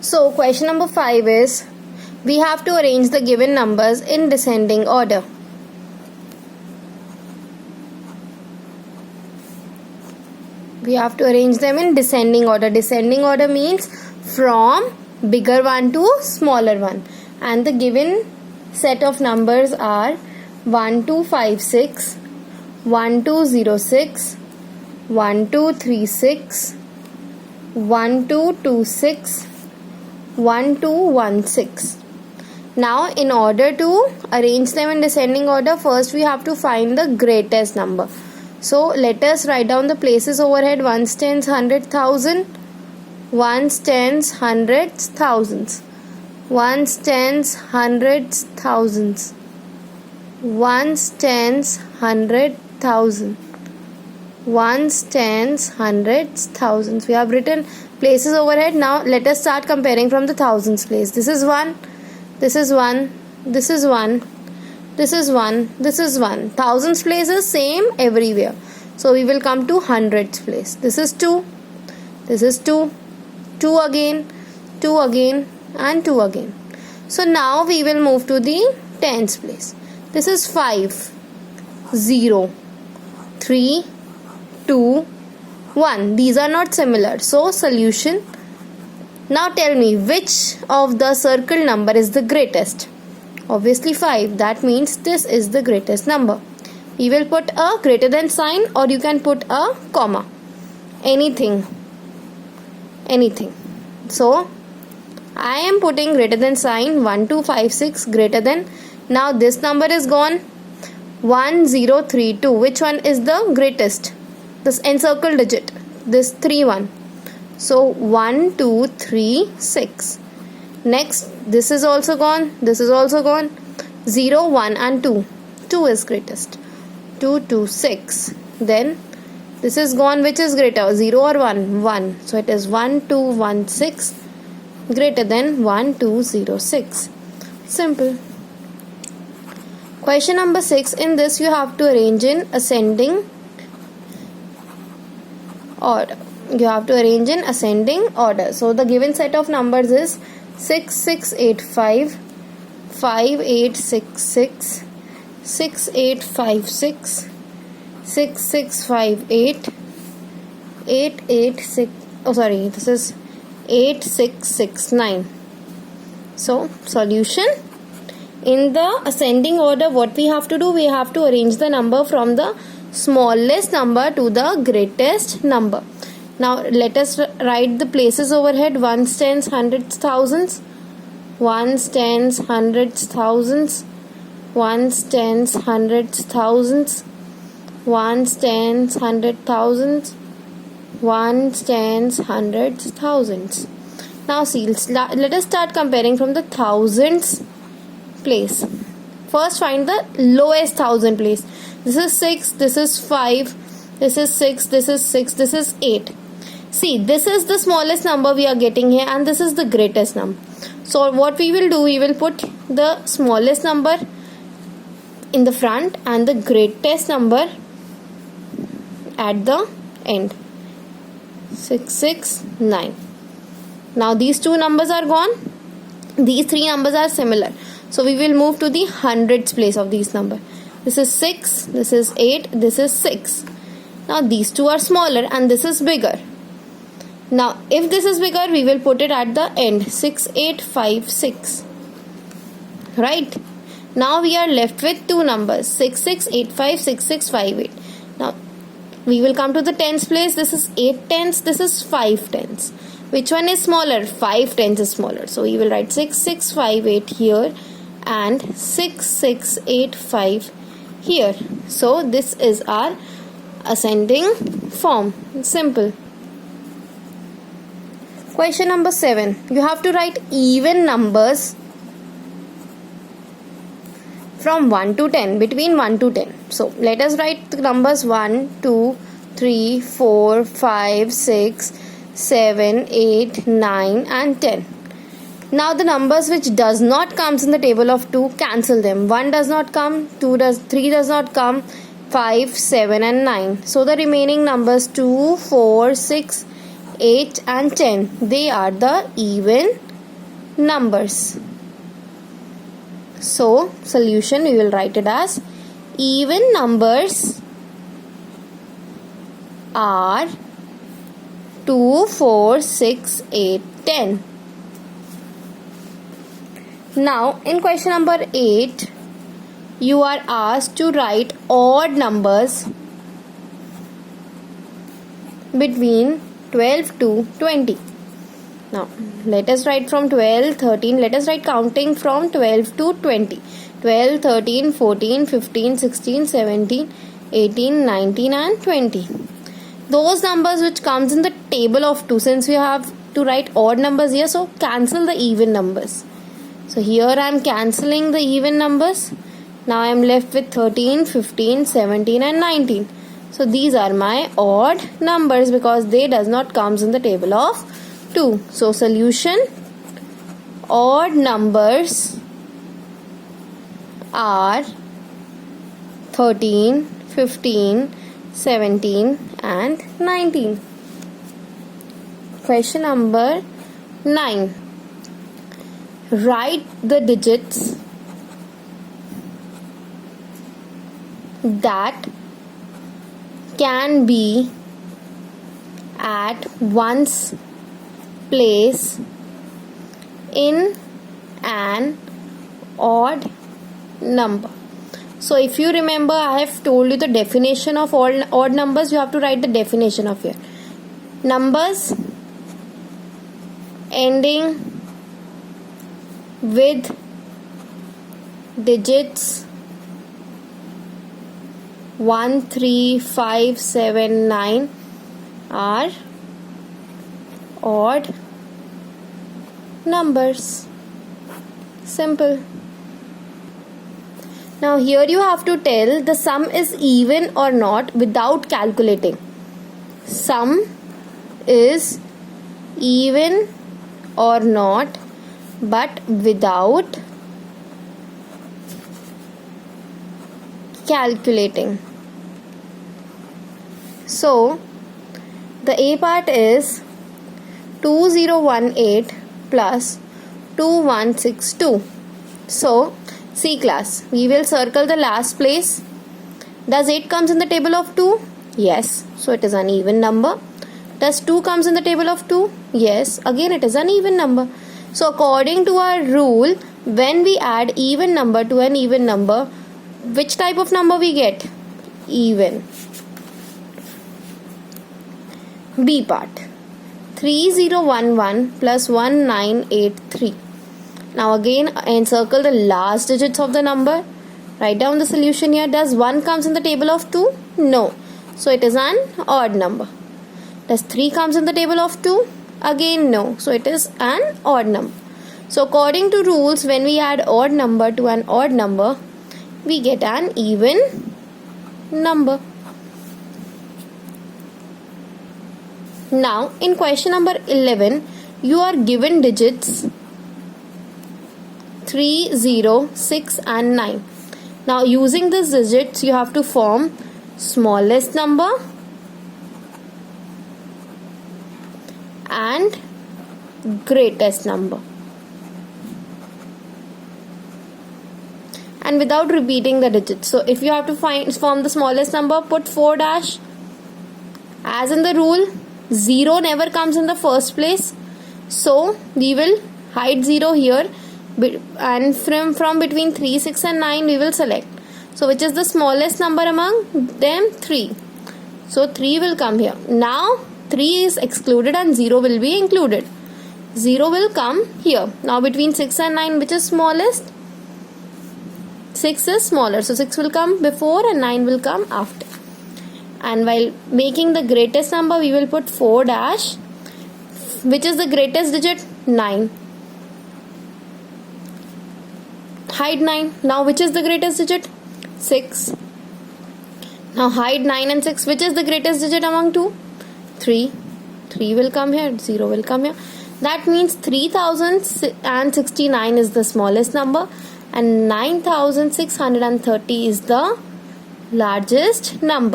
So question number 5 is, we have to arrange the given numbers in descending order. We have to arrange them in descending order. Descending order means from bigger one to smaller one. And the given set of numbers are 1256, 1206, 1236, 1226, 1216. Now in order to arrange them in descending order, first we have to find the greatest number. So let us write down the places overhead: ones, tens, hundred, thousand, ones, tens, hundreds, thousands, ones, tens, hundreds, thousands, ones, tens, hundred, thousand, ones, tens, hundreds, thousands. We have written places overhead. Now let us start comparing from the thousands place. This is 1, this is 1, this is 1, this is 1, this is 1. Thousands place is same everywhere. So we will come to hundreds place. This is 2, this is 2, 2 again, 2 again, and 2 again. So now we will move to the tens place. This is 5, 0, 3, 2, 1. These are not similar. So solution. Now tell me which of the circle number is the greatest. Obviously 5. That means this is the greatest number. We will put a greater than sign, or you can put a comma. Anything. So I am putting greater than sign. 1256 greater than. Now this number is gone. 1032. Which one is the greatest? This encircle digit. This 3 1. So 1 2 3 6. Next, this is also gone. This is also gone. 0 1 and 2. 2 is greatest. 2 2 6. Then this is gone. Which is greater? 0 or 1? 1. So it is 1 2 1 6 greater than 1 2 0 6. Simple. Question number 6. In this you have to arrange in ascending order. You have to arrange in ascending order. So the given set of numbers is 6685, 5866, 6856, 6658, 886. Oh sorry, this is 8669. So solution. In the ascending order, what we have to do? We have to arrange the number from the smallest number to the greatest number. Now let us write the places overhead: ones, tens, hundreds, thousands, ones, tens, hundreds, thousands, ones, tens, hundreds, thousands, ones, tens, hundred thousands, ones, tens, hundreds, thousands. Now see, let us start comparing from the thousands place. First find the lowest thousand place. This is 6, this is 5, this is 6, this is 6, this is 8. See, this is the smallest number we are getting here, and this is the greatest number. So what we will do, we will put the smallest number in the front and the greatest number at the end. 669. Now these two numbers are gone. These three numbers are similar. So we will move to the hundreds place of these numbers. This is 6, this is 8, this is 6. Now these two are smaller and this is bigger. Now if this is bigger, we will put it at the end. 6856. Right? Now we are left with two numbers: 6685, 6658. Now we will come to the tens place. This is 8 tens, this is 5 tens. Which one is smaller? 5 tens is smaller. So we will write 6658 here and 6685 here. So this is our ascending form. Simple. Question number 7. You have to write even numbers from 1 to 10, between 1 to 10. So let us write the numbers 1, 2, 3, 4, 5, 6, 7, 8, 9 and 10. Now the numbers which does not comes in the table of 2, cancel them. 1 does not come, 3 does not come, 5, 7 and 9. So the remaining numbers 2, 4, 6, 8 and 10, they are the even numbers. So solution, we will write it as even numbers are 2, 4, 6, 8, 10. Now in question number 8, you are asked to write odd numbers between 12 to 20. Now let us write from 12, 13. Let us write counting from 12 to 20. 12, 13, 14, 15, 16, 17, 18, 19 and 20. Those numbers which comes in the table of 2, since we have to write odd numbers here, so cancel the even numbers. So here I am cancelling the even numbers. Now I am left with 13, 15, 17 and 19. So these are my odd numbers because they does not comes in the table of 2. So solution, odd numbers are 13, 15, 17 and 19. Question number 9. Write the digits that can be at one's place in an odd number. So if you remember, I have told you the definition of all odd numbers. You have to write the definition of here. Numbers ending with digits 1, 3, 5, 7, 9 are odd numbers. Simple. Now here you have to tell the sum is even or not without calculating. Sum is even or not, but without calculating. So the A part is 2018 plus 2162. So C class, we will circle the last place. Does 8 comes in the table of 2? Yes. So it is an even number. Does 2 comes in the table of 2? Yes. Again it is an even number. So according to our rule, when we add even number to an even number, which type of number we get? Even. B part. 3011 plus 1983. Now again encircle the last digits of the number. Write down the solution here. Does 1 comes in the table of 2? No. So it is an odd number. Does 3 comes in the table of 2? Again no. So it is an odd number. So according to rules, when we add odd number to an odd number, we get an even number. Now in question number 11, you are given digits 3, 0, 6 and 9. Now using these digits, you have to form smallest number and greatest number. And without repeating the digits. So if you have to form the smallest number, put 4 dash. As in the rule, 0 never comes in the first place. So we will hide 0 here, and from between 3, 6 and 9 we will select. So which is the smallest number among them? 3. So 3 will come here. Now 3 is excluded and 0 will be included. 0 will come here. Now between 6 and 9, which is smallest? 6 is smaller. So 6 will come before and 9 will come after. And while making the greatest number, we will put 4 dash. Which is the greatest digit? 9. Hide 9. Now which is the greatest digit? 6. Now hide 9 and 6. Which is the greatest digit among 2? 3. 3 will come here. 0 will come here. That means 3069 is the smallest number and 9630 is the largest number.